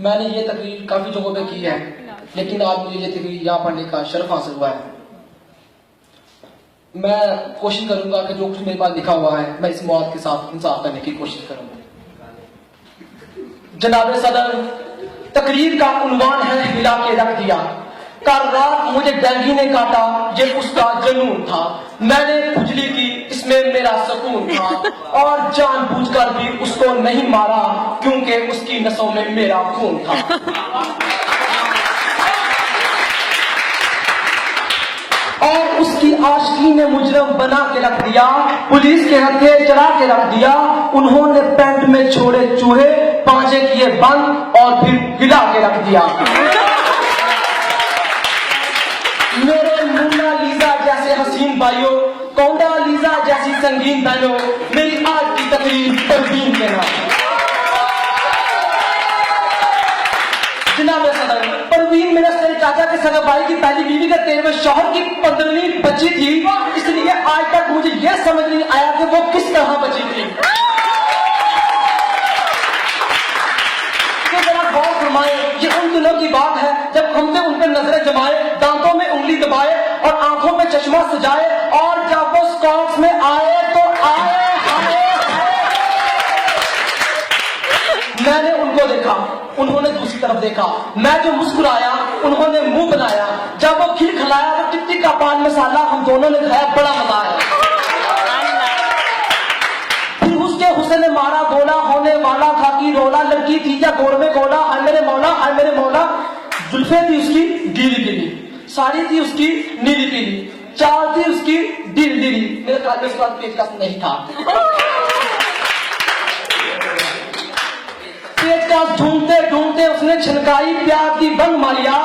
मैंने ये तकरीर काफी जगहों पे की है, लेकिन आज मुझे ये तकरीर यहाँ पढ़ने का शर्फ हासिल हुआ है। मैं कोशिश करूंगा कि जो कुछ मेरे पास लिखा हुआ है मैं इस मौत के साथ इंसाफ करने की कोशिश करूंगा। जनाब सदर, तकरीर का उन्वान है हिला के रख दिया। कल रात मुझे डेंगू ने काटा, ये उसका जुनून था। मैंने खुजली की, इसमें मेरा सुकून था। और जानबूझकर भी उसको नहीं मारा, क्योंकि उसकी नसों में मेरा खून था। और उसकी आशिकी ने मुजरम बना के रख दिया, पुलिस के हथे चढ़ा के रख दिया। उन्होंने पैंट में छोड़े चूहे, पांचे किए बंद और फिर हिला के रख दिया। मेरे मुन्ना लीजा जैसे हसीन भाइयों, कौंडा लीजा जैसी संगीन बहनों, मेरी आज की तकरीर परवीन के नाम। जनाब सदर, परवीन मेरे सर चाचा के सगा भाई की पहली बीवी के 13वें शौहर की 15वीं बच्ची थी, इसलिए आज तक मुझे यह समझ नहीं आया कि वो किस तरह बची थी। जरा गौर फरमाए, ये उन दिनों की बात है जब हमने उन पर नजरें जमाए, दांतों में उंगली दबाए और आंखों में चश्मा सजाए, और जब वो स्कॉट्स में आए तो आए। मैंने उनको देखा, उन्होंने दूसरी तरफ देखा। मैं जो मुस्कुराया, उन्होंने मुंह बनाया। जब वो खिलखिलाया तो टिक्की का पान मसाला हम दोनों ने खाया, बड़ा मजा आया। फिर उसके हुस्न ने मारा गोला, होने वाला था कि रोला। लड़की थी या गोड़ में गोला, हाय मेरे मौला, हाय मेरे मौला। जुल्फे थी उसकी गीली गीली, साड़ी थी उसकी नीली पीली, चाल थी उसकी दिल दिली। मेरे ख्याल में इस बात पेचकस नहीं था। पेचकस ढूंढते ढूंढते उसने छनकाई प्यार की बंग मारिया,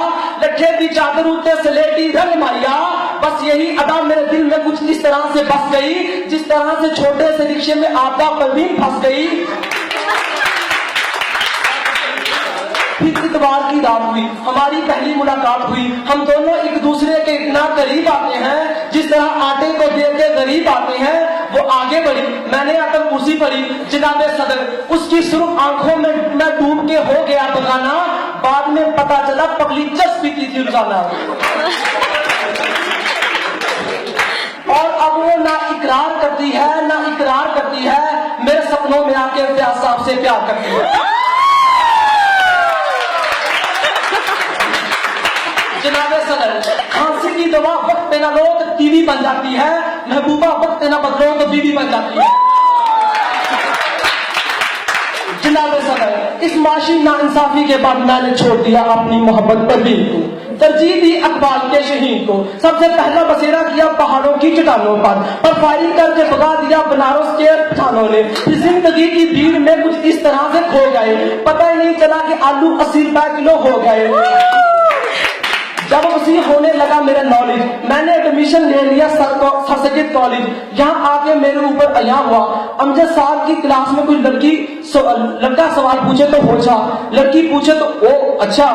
लट्ठे की चादर उठते सलेटी रंग मारिया। बस यही अदा मेरे दिल में कुछ इस तरह से बस गई, जिस तरह से छोटे से रिक्शे में आपदा परवीन फंस गई। फिर इतवार की रात हुई, हमारी पहली मुलाकात हुई। हम दोनों एक दूसरे के इतना करीब आते हैं, जिस तरह आटे को देख के गरीब आते हैं। वो आगे बढ़ी, मैंने आकर कुर्सी पड़ी। जनाब सदर, उसकी सुर्ख आंखों में मैं डूब के हो गया बगाना। बाद में पता चला पगली चस पीती थी रोजाना। और अब वो ना इकरार करती है ना इकरार करती है, मेरे सपनों में आके फयाज साहब से प्यार करती है। जनाब सदर, खांसी की दवा वक्त पे ना लो तो टीवी बन जाती है, महबूबा वक्त पे ना बदलो तो बीवी बन जाती है। जनाब सदर, इस माशी नाइंसाफी के बाद मैंने छोड़ दिया अपनी मोहब्बत परवीन को, तरजीह दी अकबाल के शहीद को। सबसे पहला बसेरा किया पहाड़ों की चट्टानों पर फायरिंग करके भगा दिया बनारस के पठानों ने। जिंदगी की भीड़ में कुछ इस तरह से खो गए, पता ही नहीं चला कि आलू 80 रुपए किलो हो गए। जब उसी होने लगा मेरा नॉलेज, मैंने एडमिशन ले लिया सरसगित कॉलेज। यहाँ आके मेरे ऊपर अया हुआ। अमजद साहब की क्लास में कोई लड़का सवाल पूछे तो पूछा, लड़की पूछे तो ओ अच्छा।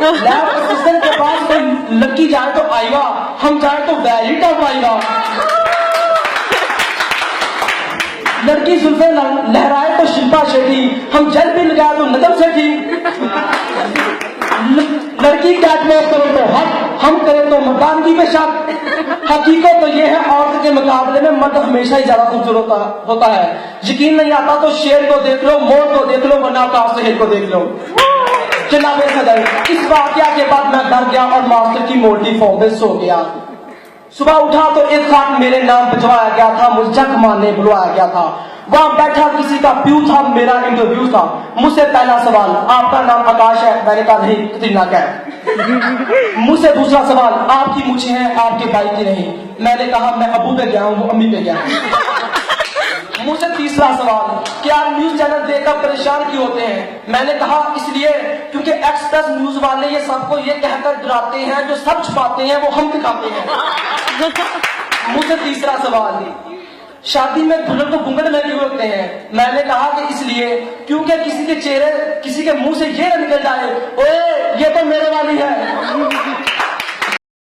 लैब असिस्टेंट के पास कोई लड़की जाए तो आएगा, हम जाए तो वेरी टफ आएगा। लड़की जुल्फे लहराए तो शिल्पा शेट्टी, हम जल भी लगाए तो नदम सेठी। लड़की कैटवॉक करे तो हक, हम करें तो मर्दानगी में शक। हकीकत तो यह है, औरत के मुकाबले में मर्द हमेशा ही ज्यादा खूबसूरत होता है। यकीन नहीं आता तो शेर को देख लो, मोर को देख लो, वरना काफिर को देख लो। जनाब सदर, इस वाकया के बाद मैं डर गया और मास्टर की मोटी फॉर्म में सो गया। सुबह उठा तो एक खान मेरे नाम भिजवाया गया था, मुझे जख मारने बुलवाया गया था। वहां बैठा किसी का प्यू था, मेरा इंटरव्यू था। मुझसे पहला सवाल, आपका नाम आकाश है? मैंने कहा नहीं, कतरीना कैफ। मुझसे दूसरा सवाल, आपकी मूछें हैं, आपके भाई की नहीं। मैंने कहा मैं अबू पे गया हूँ, वो अम्मी पे गया हूँ। मुझसे तीसरा सवाल, क्या आप न्यूज चैनल देखकर परेशान क्यों होते हैं? मैंने कहा इसलिए क्योंकि एक्सप्रेस न्यूज वाले ये सबको ये कहकर डराते हैं, जो सब छुपाते हैं वो हम दिखाते हैं। मुझसे तीसरा सवाल, शादी में दुल्हन को घूंघट में क्यों रखते हैं? मैंने कहा कि इसलिए क्योंकि किसी के चेहरे, किसी के मुंह से ये निकल जाए, ओए ये तो मेरे वाली है।